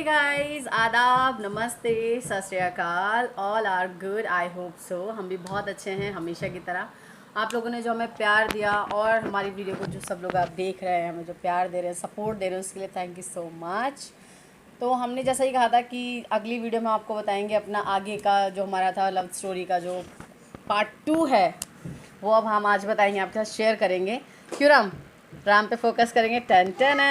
Guys, आदाब, नमस्ते, सत श्री अकाल। All are good, I hope so. हम भी बहुत अच्छे हैं हमेशा की तरह। आप लोगों ने जो हमें प्यार दिया और हमारी वीडियो को जो सब लोग आप देख रहे हैं, हमें जो प्यार दे रहे हैं, सपोर्ट दे रहे हैं, उसके लिए थैंक यू सो मच। तो हमने जैसा ही कहा था कि अगली वीडियो में आपको बताएंगे अपना आगे का जो हमारा था लव स्टोरी का जो पार्ट 2 है, वो अब हम आज बताएंगे, आपके साथ शेयर करेंगे। क्यों राम? राम पे फोकस करेंगे। Ton ton.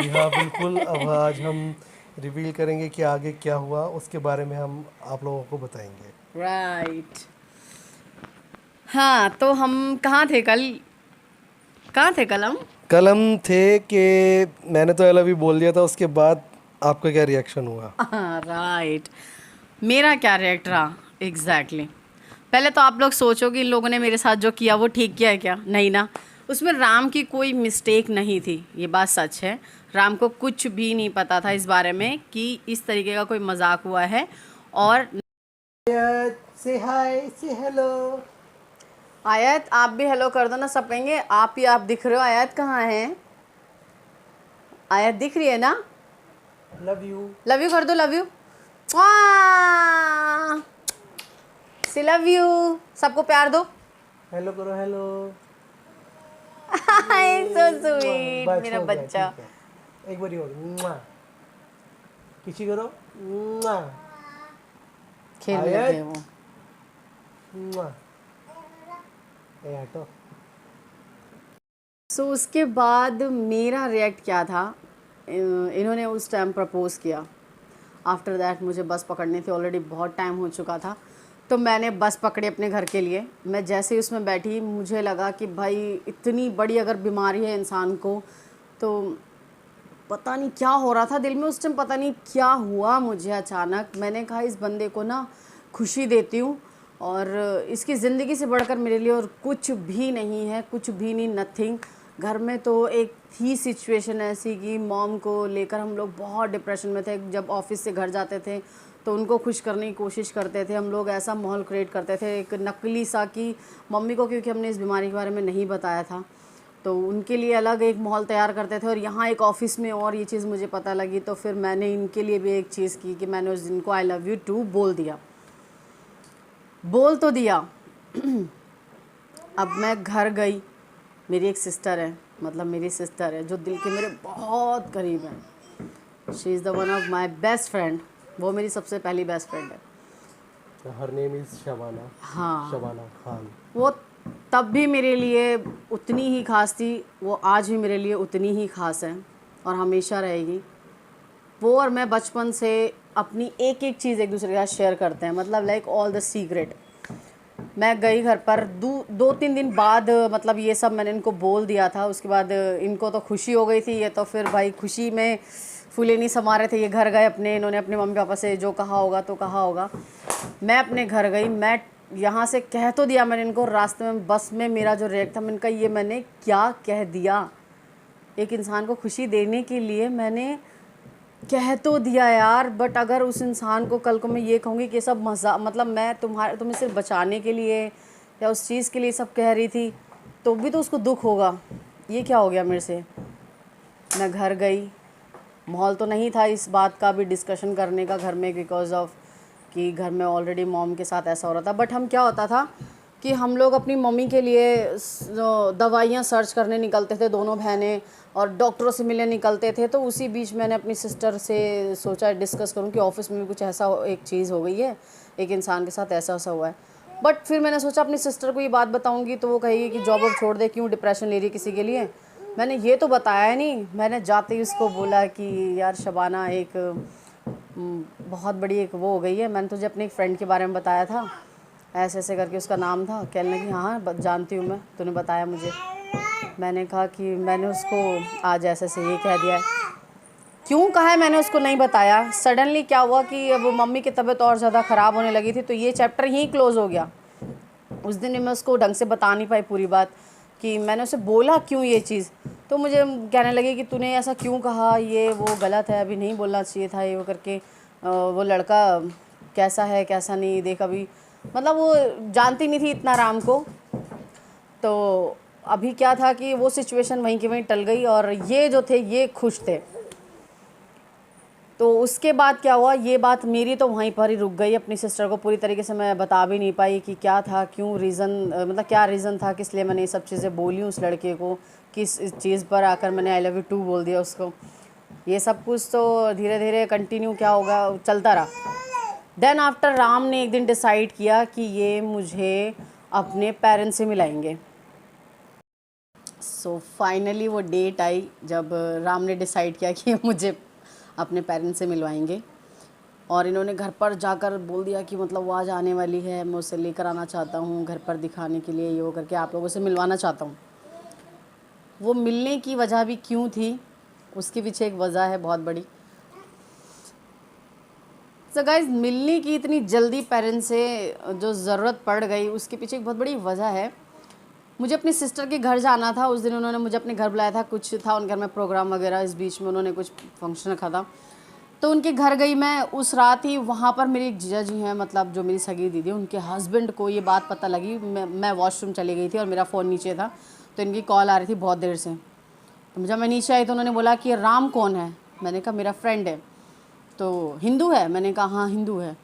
जी हाँ, बिल्कुल। अब आज हम रिवील करेंगे कि आगे क्या हुआ, उसके बारे में हम आप लोगों को बताएंगे। राइट। हाँ, तो हम कहाँ थे कल? कहाँ थे कल हम? कल हम थे कि मैंने तो आई लव यू बोल दिया था, उसके बाद आपका क्या रिएक्शन हुआ? हाँ, राइट। मेरा क्या रिएक्ट रहा? एग्जैक्टली पहले तो आप लोग सोचो कि इन लोगों ने मेरे साथ जो किया वो ठीक किया है क्या? नहीं ना। उसमें राम की कोई मिस्टेक नहीं थी, ये बात सच है। राम को कुछ भी नहीं पता था इस बारे में कि इस तरीके का कोई मजाक हुआ है। और से हाय, से हेलो। आयत, आप भी हेलो कर दो ना, सब कहेंगे आप ही आप दिख रहे हो। आयत कहाँ है? आयत दिख रही है ना? Love you. लव यू कर दो, love you. See love you. सबको प्यार दो। हेलो करो, हेलो। सो स्वीट बस मेरा हो गया, बच्चा। ठीक है। एक बारी और मुआ। किसी करो मुआ। खेलने लगे आयत वो। मुआ। ए हटो। सो उसके बाद मेरा रिएक्ट क्या था? इन्होंने उस टाइम प्रपोज़ किया। आफ्टर दैट मुझे बस पकड़नी थी, ऑलरेडी बहुत टाइम हो चुका था। तो मैंने बस पकड़ी अपने घर के लिए। मैं जैसे ही उसमें बैठी, मुझे लगा कि भाई इतनी बड़ी अगर बीमारी है इंसान को, तो पता नहीं क्या हो रहा था दिल में उस टाइम, पता नहीं क्या हुआ मुझे अचानक। मैंने कहा इस बंदे को ना खुशी देती हूँ, और इसकी ज़िंदगी से बढ़कर मेरे लिए और कुछ भी नहीं है, कुछ भी नहीं, नथिंग। घर में तो एक थी सिचुएशन ऐसी कि मॉम को लेकर हम लोग बहुत डिप्रेशन में थे। जब ऑफिस से घर जाते थे तो उनको खुश करने की कोशिश करते थे हम लोग, ऐसा माहौल क्रिएट करते थे एक नकली सा कि मम्मी को, क्योंकि हमने इस बीमारी के बारे में नहीं बताया था, तो उनके लिए अलग एक माहौल तैयार करते थे। और यहाँ एक ऑफ़िस में और ये चीज़ मुझे पता लगी, तो फिर मैंने इनके लिए भी एक चीज़ की कि मैंने उस दिन को आई लव यू टू बोल दिया। बोल तो दिया। अब मैं घर गई। मेरी एक सिस्टर है, मतलब मेरी सिस्टर है जो दिल के मेरे बहुत करीब है। She is the one of my best friend. वो मेरी सबसे पहली बेस्ट फ्रेंड है। Her name is Shabana. हाँ, शबाना खान। वो तब भी मेरे लिए उतनी ही ख़ास थी, वो आज भी मेरे लिए उतनी ही ख़ास है और हमेशा रहेगी। वो और मैं बचपन से अपनी एक एक चीज़ एक दूसरे के साथ शेयर करते हैं, मतलब लाइक ऑल द सीक्रेट। मैं गई घर पर 2-3 दिन बाद, मतलब ये सब मैंने इनको बोल दिया था। उसके बाद इनको तो खुशी हो गई थी, ये तो फिर भाई खुशी में फूले नहीं समा रहे थे। ये घर गए अपने, इन्होंने अपने मम्मी पापा से जो कहा होगा तो कहा होगा। मैं अपने घर गई, मैं यहाँ से कह तो दिया मैंने इनको, रास्ते में बस में मेरा जो रिएक्ट था, मैंने कहा ये मैंने क्या कह दिया। एक इंसान को खुशी देने के लिए मैंने कह तो दिया यार, बट अगर उस इंसान को कल को मैं ये कहूँगी कि सब मज़ा, मतलब मैं तुम्हें सिर्फ बचाने के लिए या उस चीज़ के लिए सब कह रही थी, तो भी तो उसको दुख होगा। ये क्या हो गया मेरे से? मैं घर गई, माहौल तो नहीं था इस बात का भी डिस्कशन करने का घर में, बिकॉज ऑफ कि घर में ऑलरेडी मॉम के साथ ऐसा हो रहा था। बट हम क्या होता था कि हम लोग अपनी मम्मी के लिए दवाइयाँ सर्च करने निकलते थे दोनों बहनें, और डॉक्टरों से मिलने निकलते थे। तो उसी बीच मैंने अपनी सिस्टर से सोचा डिस्कस करूं कि ऑफिस में भी कुछ ऐसा एक चीज़ हो गई है, एक इंसान के साथ ऐसा ऐसा हुआ है। बट फिर मैंने सोचा अपनी सिस्टर को ये बात बताऊंगी तो वो कहेगी कि जॉब अब छोड़ दे, क्यों डिप्रेशन ले रही किसी के लिए। मैंने ये तो बताया नहीं। मैंने जाते ही उसको बोला कि यार शबाना, एक बहुत बड़ी एक वो हो गई है, मैंने तुझे अपने एक फ्रेंड के बारे में बताया था, ऐसे ऐसे करके उसका नाम था। कहने लगी हाँ जानती हूँ मैं, तूने बताया मुझे। मैंने कहा कि मैंने उसको आज ऐसे ऐसे ये कह दिया है। क्यों कहा है मैंने उसको नहीं बताया। सडनली क्या हुआ कि अब मम्मी की तबीयत और ज़्यादा ख़राब होने लगी थी, तो ये चैप्टर यहीं क्लोज़ हो गया। उस दिन मैं उसको ढंग से बता नहीं पाई पूरी बात कि मैंने उसे बोला क्यों ये चीज़। तो मुझे कहने लगी कि तूने ऐसा क्यों कहा, ये वो गलत है, अभी नहीं बोलना चाहिए था, ये वो करके। वो लड़का कैसा है कैसा नहीं देख अभी, मतलब वो जानती नहीं थी इतना राम को। तो अभी क्या था कि वो सिचुएशन वहीं की वहीं टल गई, और ये जो थे ये खुश थे। तो उसके बाद क्या हुआ, ये बात मेरी तो वहीं पर ही रुक गई। अपनी सिस्टर को पूरी तरीके से मैं बता भी नहीं पाई कि क्या था, क्यों रीज़न, मतलब क्या रीज़न था, किस लिए मैंने ये सब चीज़ें बोली उस लड़के को, किस इस चीज़ पर आकर मैंने आई लव यू टू बोल दिया उसको। ये सब कुछ तो धीरे धीरे कंटिन्यू क्या होगा चलता रहा। देन आफ्टर राम ने एक दिन डिसाइड किया कि ये मुझे अपने पेरेंट्स से मिलाएंगे। सो फाइनली वो डेट आई जब राम ने डिसाइड किया कि ये मुझे अपने पेरेंट्स से मिलवाएंगे। और इन्होंने घर पर जाकर बोल दिया कि मतलब वो आज आने वाली है, मैं उसे लेकर आना चाहता हूँ घर पर दिखाने के लिए, ये वो करके आप लोगों से मिलवाना चाहता हूँ। वो मिलने की वजह भी क्यों थी, उसके पीछे एक वजह है बहुत बड़ी। सो गाइस, मिलने की इतनी जल्दी पेरेंट्स से जो ज़रूरत पड़ गई उसके पीछे एक बहुत बड़ी वजह है। मुझे अपनी सिस्टर के घर जाना था। उस दिन उन्होंने मुझे अपने घर बुलाया था, कुछ था उनके घर में प्रोग्राम वगैरह, इस बीच में उन्होंने कुछ फंक्शन रखा था, तो उनके घर गई मैं। उस रात ही वहाँ पर मेरी एक जीजा जी हैं, मतलब जो मेरी सगी दीदी, उनके हस्बैंड को ये बात पता लगी। मैं वॉशरूम चली गई थी और मेरा फ़ोन नीचे था, तो इनकी कॉल आ रही थी बहुत देर से। तो जब मैं नीचे आई तो उन्होंने बोला कि राम कौन है। मैंने कहा मेरा फ्रेंड है। तो हिंदू है? मैंने कहा हाँ हिंदू है।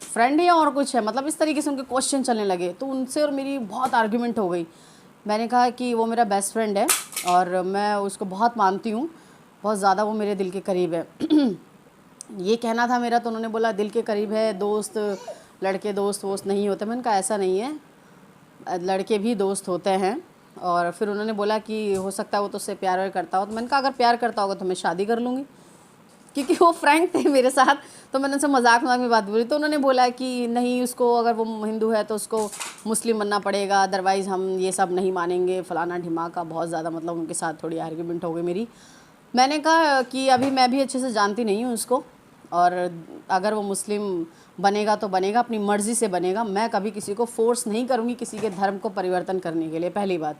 फ्रेंड है या और कुछ है? मतलब इस तरीके से उनके क्वेश्चन चलने लगे। तो उनसे और मेरी बहुत आर्ग्यूमेंट हो गई। मैंने कहा कि वो मेरा बेस्ट फ्रेंड है और मैं उसको बहुत मानती हूँ, बहुत ज़्यादा, वो मेरे दिल के करीब है। ये कहना था मेरा। तो उन्होंने बोला दिल के करीब है, दोस्त, लड़के दोस्त वोस्त नहीं होते। मैंने कहा ऐसा नहीं है, लड़के भी दोस्त होते हैं। और फिर उन्होंने बोला कि हो सकता है वो तो उससे प्यार व्यार करता हो। तो मैंने कहा अगर प्यार करता होगा तो मैं शादी कर लूँगी, क्योंकि वो फ्रैंक थे मेरे साथ। तो मैंने उनसे मजाक में बात बोली। तो उन्होंने बोला कि नहीं, उसको अगर वो हिंदू है तो उसको मुस्लिम बनना पड़ेगा, अदरवाइज़ हम ये सब नहीं मानेंगे, फलाना ढिमाका। बहुत ज़्यादा मतलब उनके साथ थोड़ी आर्ग्यूमेंट हो गई मेरी। मैंने कहा कि अभी मैं भी अच्छे से जानती नहीं हूँ उसको, और अगर वो मुस्लिम बनेगा तो बनेगा, अपनी मर्ज़ी से बनेगा। मैं कभी किसी को फ़ोर्स नहीं करूँगी किसी के धर्म को परिवर्तन करने के लिए, पहली बात।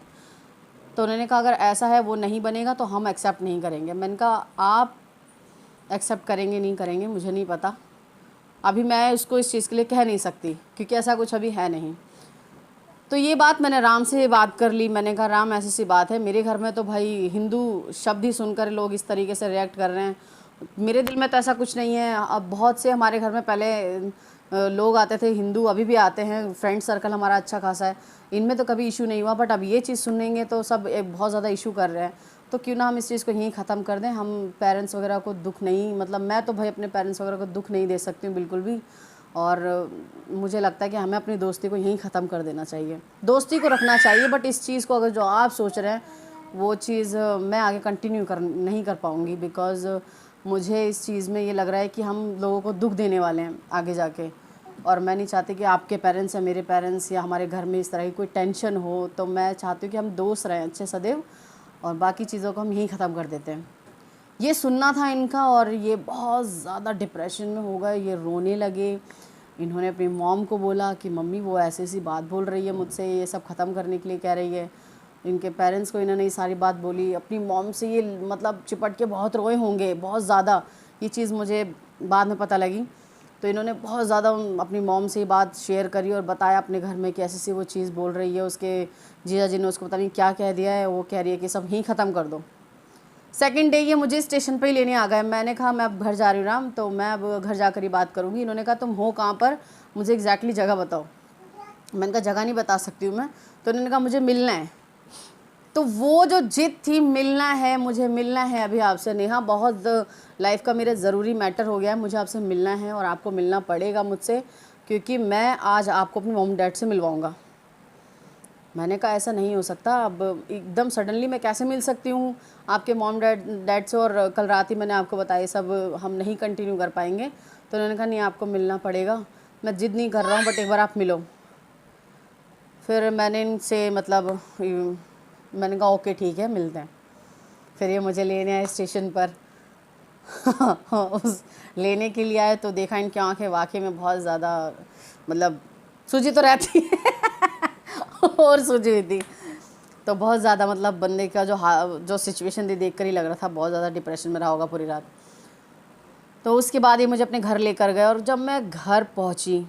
तो उन्होंने कहा अगर ऐसा है वो नहीं बनेगा तो हम एक्सेप्ट नहीं करेंगे। मैंने कहा आप एक्सेप्ट करेंगे नहीं करेंगे मुझे नहीं पता, अभी मैं उसको इस चीज़ के लिए कह नहीं सकती, क्योंकि ऐसा कुछ अभी है नहीं। तो ये बात मैंने राम से बात कर ली। मैंने कहा राम ऐसी सी बात है, मेरे घर में तो भाई हिंदू शब्द ही सुनकर लोग इस तरीके से रिएक्ट कर रहे हैं, मेरे दिल में तो ऐसा कुछ नहीं है। अब बहुत से हमारे घर में पहले लोग आते थे, हिंदू अभी भी आते हैं, फ्रेंड सर्कल हमारा अच्छा खासा है, इनमें तो कभी इशू नहीं हुआ। बट अब ये चीज़ सुनेंगे तो सब एक बहुत ज़्यादा इशू कर रहे हैं। तो क्यों ना हम इस चीज़ को यहीं ख़त्म कर दें। हम पेरेंट्स वगैरह को दुख नहीं, मतलब मैं तो भाई अपने पेरेंट्स वगैरह को दुख नहीं दे सकती हूँ बिल्कुल भी। और मुझे लगता है कि हमें अपनी दोस्ती को यहीं ख़त्म कर देना चाहिए। दोस्ती को रखना चाहिए, बट इस चीज़ को अगर जो आप सोच रहे हैं वो चीज़ मैं आगे कंटिन्यू नहीं कर पाऊँगी, बिकॉज़ मुझे इस चीज़ में ये लग रहा है कि हम लोगों को दुख देने वाले हैं आगे जाके। और मैं नहीं चाहती कि आपके पेरेंट्स या मेरे पेरेंट्स या हमारे घर में इस तरह की कोई टेंशन हो। तो मैं चाहती हूँ कि हम दोस्त रहें अच्छे सदैव, और बाकी चीज़ों को हम यहीं ख़त्म कर देते हैं। ये सुनना था इनका, और ये बहुत ज़्यादा डिप्रेशन में हो गए, ये रोने लगे। इन्होंने अपनी मॉम को बोला कि मम्मी वो ऐसी ऐसी बात बोल रही है मुझसे, ये सब ख़त्म करने के लिए कह रही है। इनके पेरेंट्स को इन्होंने ये सारी बात बोली। अपनी मॉम से ये मतलब चिपट के बहुत रोए होंगे, बहुत ज़्यादा। ये चीज़ मुझे बाद में पता लगी। तो इन्होंने बहुत ज़्यादा अपनी मॉम से ये बात शेयर करी और बताया अपने घर में कि ऐसी सी वो चीज़ बोल रही है। उसके जीजा जी ने उसको पता नहीं क्या कह दिया है, वो कह रही है कि सब यहीं ख़त्म कर दो। सेकंड डे ये मुझे स्टेशन पे ही लेने आ गए। मैंने कहा मैं अब घर जा रही हूँ राम, तो मैं अब घर जाकर ही बात करूँगी। इन्होंने कहा तुम हो कहाँ पर, मुझे एग्जैक्टली जगह बताओ। मैंने कहा जगह नहीं बता सकती हूँ मैं। तो इन्होंने कहा मुझे मिलना है। तो वो जो जिद थी, मिलना है, मुझे मिलना है अभी आपसे नेहा, बहुत लाइफ का मेरा ज़रूरी मैटर हो गया है, मुझे आपसे मिलना है और आपको मिलना पड़ेगा मुझसे, क्योंकि मैं आज आपको अपने मॉम डैड से मिलवाऊँगा। मैंने कहा ऐसा नहीं हो सकता, अब एकदम सडनली मैं कैसे मिल सकती हूँ आपके मॉम डैड से, और कल रात ही मैंने आपको बताया सब हम नहीं कंटिन्यू कर पाएंगे। तो उन्होंने कहा नहीं आपको मिलना पड़ेगा, मैं जिद नहीं कर रहा हूँ बट एक बार आप मिलो। फिर मैंने इनसे मतलब मैंने कहा ओके ठीक है मिलते हैं। फिर ये मुझे लेने आए स्टेशन पर। उस लेने के लिए आए तो देखा इनकी आँखें वाकई में बहुत ज़्यादा मतलब सूजी तो रहती है और सूजी हुई थी। तो बहुत ज़्यादा मतलब बंदे का जो सिचुएशन थी देख कर ही लग रहा था बहुत ज़्यादा डिप्रेशन में रहा होगा पूरी रात। तो उसके बाद ये मुझे अपने घर लेकर गए, और जब मैं घर पहुंची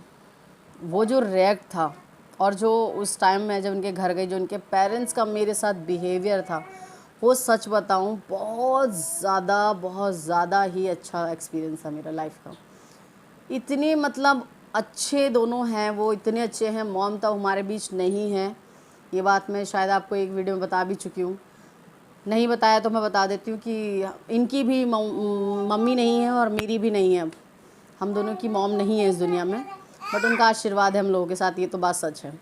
वो जो रिएक्ट था, और जो उस टाइम में जब उनके घर गई जो उनके पेरेंट्स का मेरे साथ बिहेवियर था, वो सच बताऊँ बहुत ज़्यादा ही अच्छा एक्सपीरियंस था मेरा लाइफ का। इतने मतलब अच्छे दोनों हैं वो, इतने अच्छे हैं। मॉम तो हमारे बीच नहीं है, ये बात मैं शायद आपको एक वीडियो में बता भी चुकी हूँ। नहीं बताया तो मैं बता देती हूँ कि इनकी भी मम्मी नहीं है और मेरी भी नहीं है। अब हम दोनों की मॉम नहीं है इस दुनिया में, बट उनका आशीर्वाद है हम लोगों के साथ, ये तो बात सच है।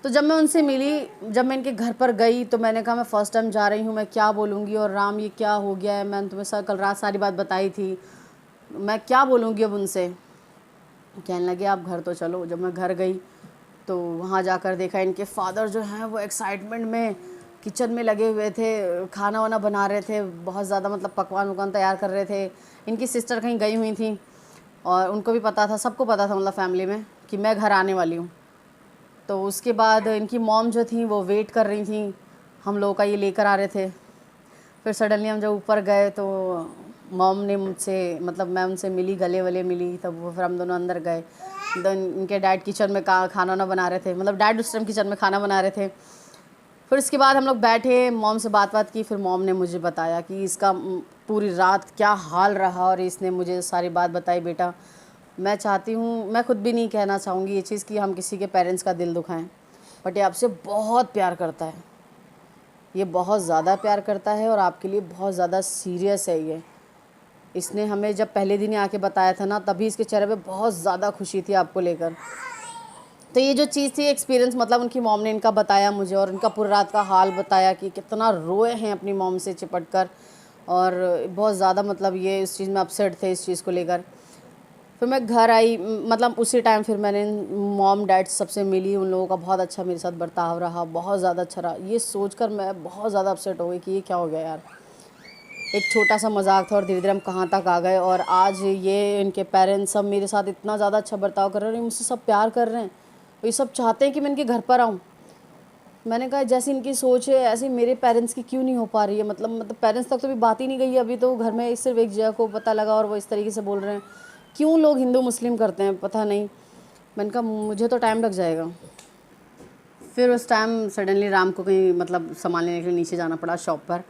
तो जब मैं उनसे मिली, जब मैं इनके घर पर गई, तो मैंने कहा मैं फ़र्स्ट टाइम जा रही हूँ, मैं क्या बोलूँगी, और राम ये क्या हो गया है, मैंने तुम्हें कल रात सारी बात बताई थी, मैं क्या बोलूँगी अब उनसे। कहने लगे आप घर तो चलो। जब मैं घर गई तो वहाँ जाकर देखा इनके फादर जो हैं वो एक्साइटमेंट में किचन में लगे हुए थे, खाना वाना बना रहे थे, बहुत ज़्यादा मतलब पकवान वकवान तैयार कर रहे थे। इनकी सिस्टर कहीं गई हुई थी और उनको भी पता था, सबको पता था मतलब फैमिली में कि मैं घर आने वाली हूँ। तो उसके बाद इनकी मॉम जो थी वो वेट कर रही थी, हम लोगों का ये लेकर आ रहे थे। फिर सडनली हम जब ऊपर गए तो मॉम ने मुझसे मतलब मैं उनसे मिली, गले वले मिली, तब वो फिर हम दोनों अंदर गए। देन इनके डैड किचन में खाना वाना बना रहे थे, मतलब डैड उस टाइम किचन में खाना बना रहे थे। फिर उसके बाद हम लोग बैठे, मॉम से बात की। फिर मॉम ने मुझे बताया कि इसका पूरी रात क्या हाल रहा, और इसने मुझे सारी बात बताई। बेटा मैं चाहती हूँ, मैं खुद भी नहीं कहना चाहूँगी ये चीज़ कि हम किसी के पेरेंट्स का दिल दुखाएं, बट ये आपसे बहुत प्यार करता है, ये बहुत ज़्यादा प्यार करता है और आपके लिए बहुत ज़्यादा सीरियस है ये। इसने हमें जब पहले दिन ही आके बताया था ना, तभी इसके चेहरे पे बहुत ज़्यादा खुशी थी आपको लेकर। तो ये जो चीज़ थी एक्सपीरियंस, मतलब उनकी मॉम ने इनका बताया मुझे, और उनका पूरी रात का हाल बताया कि कितना रोए हैं अपनी मॉम से चिपट कर, और बहुत ज़्यादा मतलब ये इस चीज़ में अपसेट थे इस चीज़ को लेकर। फिर मैं घर आई, मतलब उसी टाइम फिर मैंने मॉम डैड सबसे मिली, उन लोगों का बहुत अच्छा मेरे साथ बर्ताव रहा, बहुत ज़्यादा अच्छा रहा। ये सोचकर मैं बहुत ज़्यादा अपसेट हो गई कि ये क्या हो गया यार, एक छोटा सा मजाक था और धीरे धीरे हम कहाँ तक आ गए, और आज ये इनके पेरेंट्स सब मेरे साथ इतना ज़्यादा अच्छा बर्ताव कर रहे हैं, मुझसे सब प्यार कर रहे हैं, ये सब चाहते हैं कि मैं इनके घर पर आऊँ। मैंने कहा जैसी इनकी सोच है ऐसी मेरे पेरेंट्स की क्यों नहीं हो पा रही है, मतलब पेरेंट्स तक तो भी बात ही नहीं गई अभी, तो घर में सिर्फ एक जगह को पता लगा और वो इस तरीके से बोल रहे हैं। क्यों लोग हिंदू मुस्लिम करते हैं पता नहीं। मैंने कहा मुझे तो टाइम लग जाएगा। फिर उस टाइम सडनली राम को कहीं मतलब सामान लेने के लिए नीचे जाना पड़ा शॉप पर।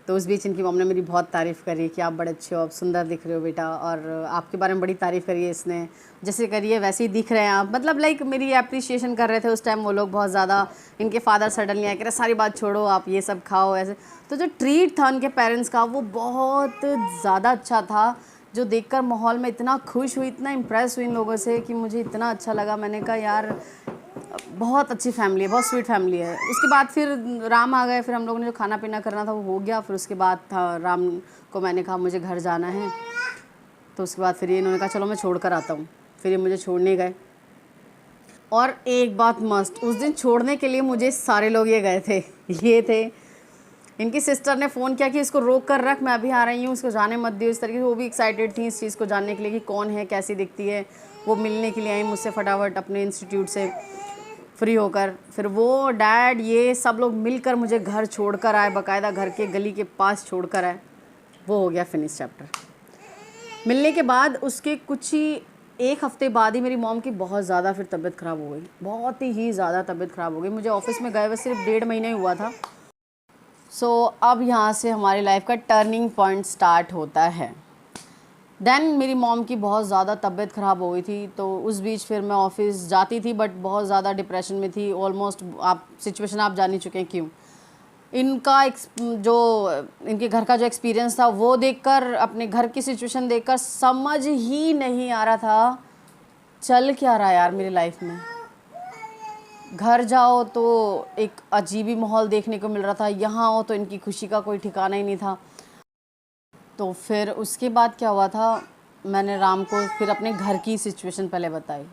तो उस बीच इनकी मॉम ने मेरी बहुत तारीफ़ करी कि आप बड़े अच्छे हो, आप सुंदर दिख रहे हो बेटा, और आपके बारे में बड़ी तारीफ़ करी है इसने, जैसे करिए वैसे ही दिख रहे हैं आप, मतलब लाइक मेरी अप्रिशिएशन कर रहे थे उस टाइम वो लोग बहुत ज़्यादा। इनके फादर सडनली आए कह रहे सारी बात छोड़ो, आप ये सब खाओ ऐसे। तो जो ट्रीट था उनके पेरेंट्स का वो बहुत ज़्यादा अच्छा था, जो देखकर माहौल में इतना खुश हुई, इतना इम्प्रेस हुई इन लोगों से कि मुझे इतना अच्छा लगा। मैंने कहा यार बहुत अच्छी फैमिली है, बहुत स्वीट फैमिली है। उसके बाद फिर राम आ गए, फिर हम लोगों ने जो खाना पीना करना था वो हो गया। फिर उसके बाद था राम को मैंने कहा मुझे घर जाना है, तो उसके बाद फिर ये इन्होंने कहा चलो मैं छोड़ कर आता हूँ। फिर ये मुझे छोड़ने गए, और एक बात मस्ट, उस दिन छोड़ने के लिए मुझे सारे लोग ये गए थे, ये थे इनकी सिस्टर ने फ़ोन किया कि इसको रोक कर रख, मैं अभी आ रही हूँ, इसको जाने मत दियो, इस तरीके से। वो भी एक्साइटेड थी इस चीज़ को जानने के लिए कि कौन है, कैसी दिखती है। वो मिलने के लिए आई मुझसे फटाफट अपने इंस्टीट्यूट से फ्री होकर। फिर वो डैड ये सब लोग मिलकर मुझे घर छोड़कर आए, बाकायदा घर के गली के पास छोड़कर आए। वो हो गया फिनिश चैप्टर। मिलने के बाद उसके कुछ ही एक हफ़्ते बाद ही मेरी मॉम की बहुत ज़्यादा फिर तबीयत ख़राब हो गई, बहुत ही ज़्यादा तबीयत ख़राब हो गई। मुझे ऑफिस में गए हुए सिर्फ 1.5 महीने हुआ था। सो अब यहाँ से हमारी लाइफ का टर्निंग पॉइंट स्टार्ट होता है। देन मेरी मॉम की बहुत ज़्यादा तबीयत ख़राब हो गई थी, तो उस बीच फिर मैं ऑफिस जाती थी बट बहुत ज़्यादा डिप्रेशन में थी ऑलमोस्ट। आप सिचुएशन आप जान ही चुके हैं क्यों। इनका जो इनके घर का जो एक्सपीरियंस था वो देखकर, अपने घर की सिचुएशन देखकर समझ ही नहीं आ रहा था चल क्या रहा है यार मेरी लाइफ में। घर जाओ तो एक अजीब ही माहौल देखने को मिल रहा था, यहाँ आओ तो इनकी खुशी का कोई ठिकाना ही नहीं था। तो फिर उसके बाद क्या हुआ था, मैंने राम को फिर अपने घर की सिचुएशन पहले बताई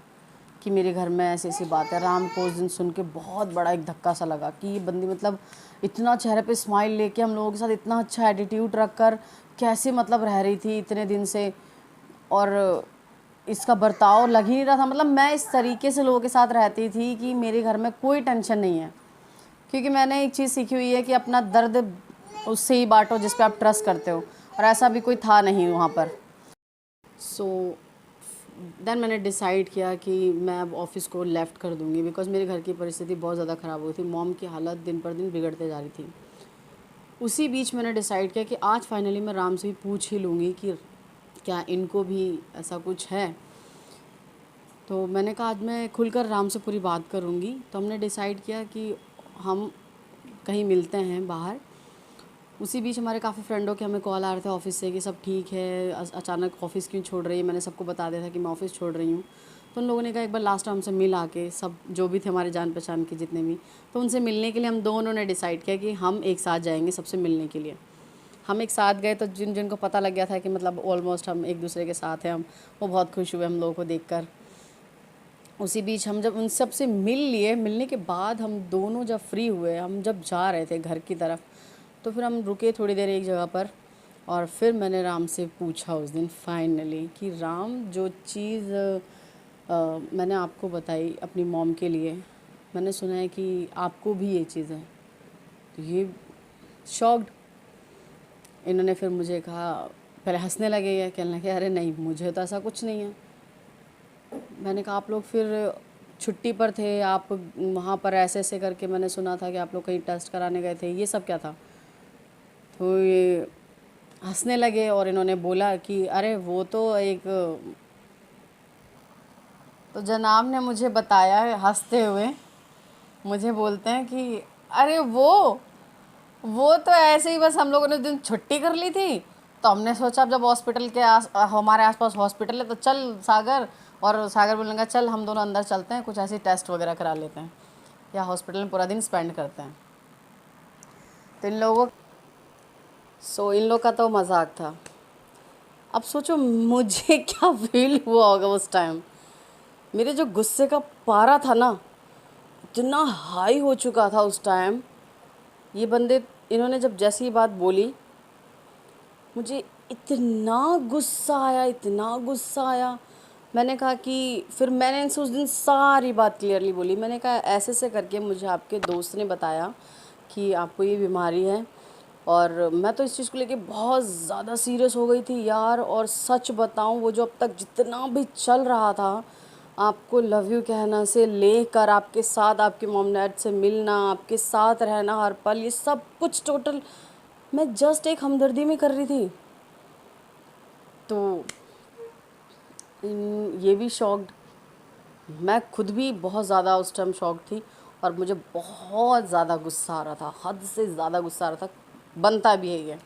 कि मेरे घर में ऐसी ऐसी बात है। राम को उस दिन सुन के बहुत बड़ा एक धक्का सा लगा कि ये बंदी मतलब इतना चेहरे पे स्माइल लेके हम लोगों के साथ इतना अच्छा एटीट्यूड रख कर कैसे मतलब रह रही थी इतने दिन से, और इसका बर्ताव लग ही नहीं रहा था। मतलब मैं इस तरीके से लोगों के साथ रहती थी कि मेरे घर में कोई टेंशन नहीं है, क्योंकि मैंने एक चीज़ सीखी हुई है कि अपना दर्द उससे ही बांटो जिस पे आप ट्रस्ट करते हो, और ऐसा भी कोई था नहीं वहाँ पर। सो देन मैंने डिसाइड किया कि मैं अब ऑफ़िस को लेफ़्ट कर दूँगी, बिकॉज़ मेरे घर की परिस्थिति बहुत ज़्यादा ख़राब हो गई थी। मॉम की हालत दिन पर दिन बिगड़ते जा रही थी। उसी बीच मैंने डिसाइड किया कि आज फाइनली मैं राम से भी पूछ ही लूँगी कि क्या इनको भी ऐसा कुछ है। तो मैंने कहा आज मैं खुलकर राम से पूरी बात करूँगी। तो हमने डिसाइड किया कि हम कहीं मिलते हैं बाहर। उसी बीच हमारे काफ़ी फ्रेंडों के हमें कॉल आ रहे थे ऑफ़िस से कि सब ठीक है, अचानक ऑफ़िस क्यों छोड़ रही है। मैंने सबको बता दिया था कि मैं ऑफ़िस छोड़ रही हूँ। तो उन लोगों ने कहा एक बार लास्ट टाइम हमसे मिल आके, सब जो भी थे हमारे जान पहचान के जितने भी, तो उनसे मिलने के लिए हम दोनों ने डिसाइड किया कि हम एक साथ जाएंगे सबसे मिलने के लिए। हम एक साथ गए तो जिनको पता लग गया था कि मतलब ऑलमोस्ट हम एक दूसरे के साथ हैं, हम वो बहुत खुश हुए हम लोगों को देखकर। उसी बीच हम जब उन सब से मिल लिए, मिलने के बाद हम दोनों जब फ्री हुए, हम जब जा रहे थे घर की तरफ, तो फिर हम रुके थोड़ी देर एक जगह पर। और फिर मैंने राम से पूछा उस दिन फाइनली कि राम, जो चीज़ मैंने आपको बताई अपनी मॉम के लिए, मैंने सुना है कि आपको भी ये चीज़ है। तो ये शॉक्ड। इन्होंने फिर मुझे कहा, पहले हंसने लगे, ये कहने लगे अरे नहीं, मुझे तो ऐसा कुछ नहीं है। मैंने कहा आप लोग फिर छुट्टी पर थे, आप वहाँ पर ऐसे ऐसे करके मैंने सुना था कि आप लोग कहीं टेस्ट कराने गए थे, ये सब क्या था। तो ये हंसने लगे और इन्होंने बोला कि अरे वो तो एक, तो जनाब ने मुझे बताया हंसते हुए, मुझे बोलते हैं कि अरे वो तो ऐसे ही बस हम लोगों ने उस दिन छुट्टी कर ली थी, तो हमने सोचा अब जब हॉस्पिटल के हमारे आसपास हॉस्पिटल है तो चल सागर, और सागर बोलने का चल हम दोनों अंदर चलते हैं, कुछ ऐसे टेस्ट वगैरह करा लेते हैं या हॉस्पिटल में पूरा दिन स्पेंड करते हैं। तो इन लोग का तो मजाक था। अब सोचो मुझे क्या फील हुआ होगा उस टाइम। मेरे जो गुस्से का पारा था ना, इतना हाई हो चुका था उस टाइम। ये बंदे, इन्होंने जब जैसी ही बात बोली, मुझे इतना गुस्सा आया, इतना गुस्सा आया। मैंने कहा कि फिर मैंने इनसे उस दिन सारी बात क्लियरली बोली। मैंने कहा ऐसे से करके मुझे आपके दोस्त ने बताया कि आपको ये बीमारी है, और मैं तो इस चीज़ को लेके बहुत ज़्यादा सीरियस हो गई थी यार। और सच बताऊं, वो जो अब तक जितना भी चल रहा था, आपको लव यू कहना से लेकर आपके साथ आपके मॉम डैड से मिलना, आपके साथ रहना हर पल, ये सब कुछ टोटल मैं जस्ट एक हमदर्दी में कर रही थी। तो ये भी शॉक्ड, मैं खुद भी बहुत ज़्यादा उस टाइम शॉक थी, और मुझे बहुत ज़्यादा गुस्सा आ रहा था, हद से ज़्यादा गुस्सा आ रहा था, बनता भी है ये।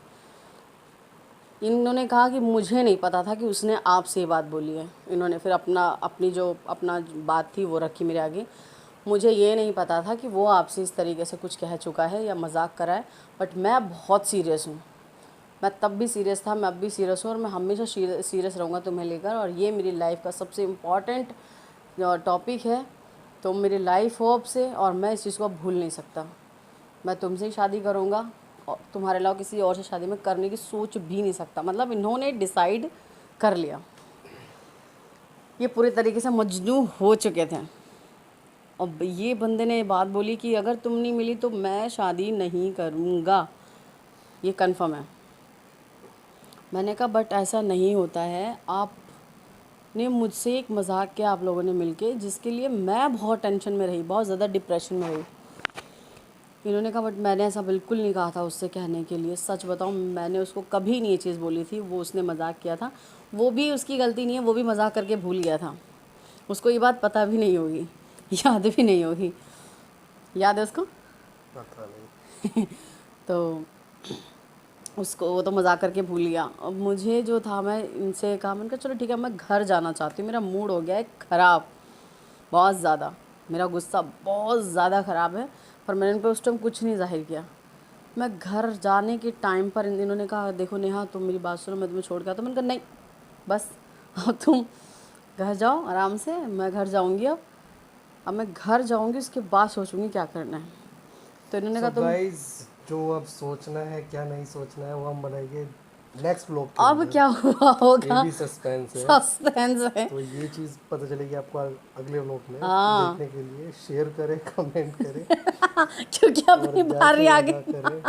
इन्होंने कहा कि मुझे नहीं पता था कि उसने आपसे ये बात बोली है। इन्होंने फिर अपना बात थी वो रखी मेरे आगे। मुझे ये नहीं पता था कि वो आपसे इस तरीके से कुछ कह चुका है या मजाक करा है, बट मैं बहुत सीरियस हूँ। मैं तब भी सीरियस था, मैं अब भी सीरियस हूँ, और मैं हमेशा सीरियस रहूँगा तुम्हें लेकर। और ये मेरी लाइफ का सबसे इम्पॉर्टेंट टॉपिक है। तुम मेरी लाइफ हो अब से, और मैं इस चीज़ को अब भूल नहीं सकता। मैं तुमसे ही शादी करूँगा, और तुम्हारे अलावा किसी और से शादी में करने की सोच भी नहीं सकता। मतलब इन्होंने डिसाइड कर लिया, ये पूरे तरीके से मजनू हो चुके थे। अब ये बंदे ने बात बोली कि अगर तुम नहीं मिली तो मैं शादी नहीं करूँगा, ये कन्फर्म है। मैंने कहा बट ऐसा नहीं होता है, आपने मुझसे एक मजाक किया आप लोगों ने मिलके, जिसके लिए मैं बहुत टेंशन में रही, बहुत ज़्यादा डिप्रेशन में रही। इन्होंने कहा बट मैंने ऐसा बिल्कुल नहीं कहा था उससे कहने के लिए। सच बताऊं, मैंने उसको कभी नहीं ये चीज़ बोली थी, वो उसने मजाक किया था। वो भी उसकी गलती नहीं है, वो भी मजाक करके भूल गया था। उसको ये बात पता भी नहीं होगी, याद भी नहीं होगी। याद है उसको? पता नहीं। तो उसको, वो तो मजाक करके भूल गया। अब मुझे जो था, मैं इनसे कहा, मैंने कहा चलो ठीक है, मैं घर जाना चाहती हूँ, मेरा मूड हो गया है ख़राब बहुत ज़्यादा, मेरा गुस्सा बहुत ज़्यादा ख़राब है। पर मैंने उन पर उस टाइम कुछ नहीं ज़ाहिर किया। मैं घर जाने के टाइम पर इन्होंने कहा देखो नेहा, तुम मेरी बात सुनो, मैं तुम्हें छोड़ के आता हूँ। मैंने कहा नहीं, बस अब तुम घर जाओ आराम से, मैं घर जाऊँगी। अब मैं घर जाऊँगी, उसके बाद सोचूंगी क्या करना है। तो इन्होंने कहा तुम गाइस, जो अब सोचना है क्या नहीं सोचना है वो हम बनाएंगे नेक्स्ट व्लॉग के अब अंदर। क्या हुआ ये होगा, भी सस्पेंस है, सस्पेंस है। तो ये चीज़ पता चलेगी आपको अगले व्लॉग में। हाँ देखने के लिए शेयर करें, कमेंट करें क्योंकि और अपनी ज़्यादा से बारी आ ज़्यादा गई। करें,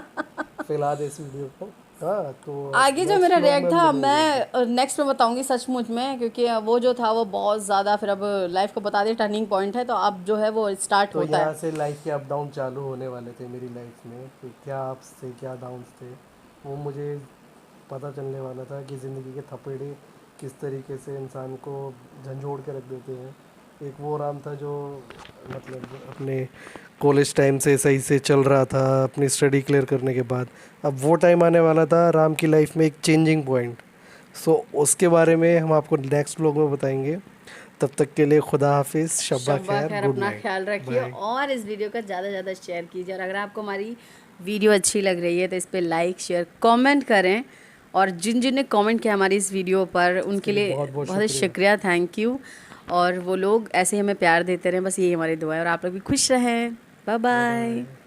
फैला दें इस वीडियो को। हाँ तो आगे जो next मेरा vlog रिएक्ट में था हम मैं नेक्स्ट में बताऊंगी सचमुच में, क्योंकि वो जो था वो बहुत ज़्यादा, फिर अब लाइफ को बता दिया टर्निंग पॉइंट है, तो अब जो है वो स्टार्ट तो होता यहाँ है। से लाइफ के अप डाउन चालू होने वाले थे मेरी लाइफ में, कि क्या अप्स थे क्या डाउन्स थे, वो मुझे पता चलने वाला था कि ज़िंदगी के थपेड़े किस तरीके से इंसान को झंझोड़ के रख देते हैं। एक वो राम था जो मतलब अपने कॉलेज टाइम से सही से चल रहा था अपनी स्टडी क्लियर करने के बाद, अब वो टाइम आने वाला था राम की लाइफ में एक चेंजिंग पॉइंट। सो उसके बारे में हम आपको नेक्स्ट व्लॉग में बताएंगे। तब तक के लिए खुदा हाफिज़, शब्बा शब्बा खैर, खैर, गुड अपना नाइट, ख्याल रखिए बाय। और इस वीडियो को ज़्यादा से ज़्यादा शेयर कीजिए, और अगर आपको हमारी वीडियो अच्छी लग रही है तो इस पर लाइक शेयर कमेंट करें, और जिन जिन ने कमेंट किया हमारी इस वीडियो पर इसके उनके लिए लिए बहुत बहुत बहुत ही शुक्रिया। शुक्रिया, थैंक यू। और वो लोग ऐसे ही हमें प्यार देते रहें, बस यही हमारी दुआ है, और आप लोग भी खुश रहें। Bye bye bye. बाय।